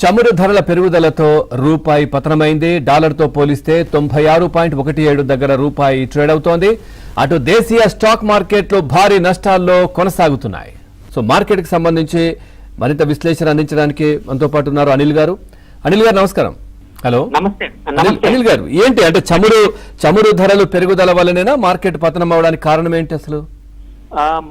చమురు ధరల పెరుగుదలతో రూపాయి పతనమైంది. డాలర్తో పోలిస్తే 96.17 దగ్గర రూపాయి ట్రేడ్ అవుతోంది. అటు దేశీయ స్టాక్ మార్కెట్లు భారీ నష్టాల్లో కొనసాగుతున్నాయి. సో మార్కెట్ కి సంబంధించి మరింత విశ్లేషణ అందించడానికి మనతో పాటు ఉన్నారు అనిల్ గారు. అనిల్ గారు నమస్కారం. హలో. నమస్తే. అనిల్ గారు, ఏంటి అంటే చమురు ధరలు పెరుగుదల వల్లనేనా మార్కెట్ పతనం అవడానికి కారణం ఏంటి అసలు?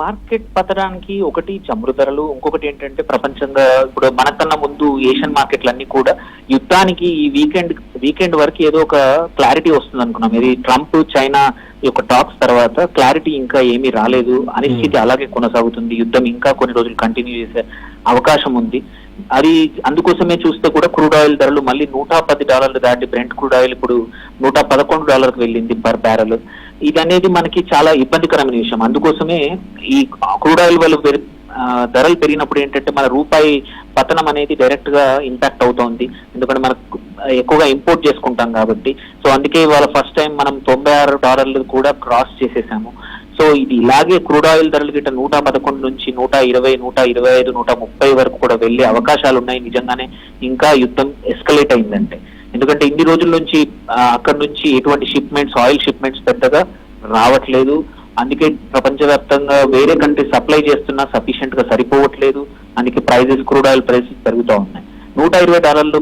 మార్కెట్ పతనానికి ఒకటి చమురు ధరలు, ఇంకొకటి ఏంటంటే ప్రపంచంగా ఇప్పుడు మనకన్నా ముందు ఏషియన్ మార్కెట్లన్నీ కూడా యుద్ధానికి ఈ వీకెండ్ వరకు ఏదో ఒక క్లారిటీ వస్తుంది అనుకున్నాం. ఇది ట్రంప్ చైనా యొక్క టాక్స్ తర్వాత క్లారిటీ ఇంకా ఏమీ రాలేదు. అనిశ్చితి అలాగే కొనసాగుతుంది. యుద్ధం ఇంకా కొన్ని రోజులు కంటిన్యూ చేసే అవకాశం ఉంది. అది అందుకోసమే చూస్తే కూడా క్రూడ్ ఆయిల్ ధరలు మళ్ళీ $110 దాటి బ్రెంట్ క్రూడ్ ఆయిల్ ఇప్పుడు $111 వెళ్ళింది పర్ బ్యారెల్. ఇది అనేది మనకి చాలా ఇబ్బందికరమైన విషయం. అందుకోసమే ఈ క్రూడ్ ఆయిల్ వల్ల ధరలు పెరిగినప్పుడు ఏంటంటే మన రూపాయి పతనం అనేది డైరెక్ట్ గా ఇంపాక్ట్ అవుతోంది. ఎందుకంటే మనకు ఎక్కువగా ఇంపోర్ట్ చేసుకుంటాం కాబట్టి. సో అందుకే ఇవాళ ఫస్ట్ టైం మనం $96 కూడా క్రాస్ చేసేసాము. సో ఇది ఇలాగే క్రూడ్ ఆయిల్ ధరలు గిట్ట 111 నుంచి 120, 125, 130 వరకు కూడా వెళ్లే అవకాశాలు ఉన్నాయి. నిజంగానే ఇంకా యుద్ధం ఎస్కలేట్ అయిందంటే, ఎందుకంటే ఇన్ని రోజుల నుంచి అక్కడ నుంచి ఎటువంటి ఆయిల్ షిప్మెంట్స్ పెద్దగా రావట్లేదు. అందుకే ప్రపంచవ్యాప్తంగా వేరే కంట్రీ సప్లై చేస్తున్నా సఫిషియెంట్ గా సరిపోవట్లేదు. అందుకే క్రూడ్ ఆయిల్ ప్రైసెస్ పెరుగుతూ ఉన్నాయి. $120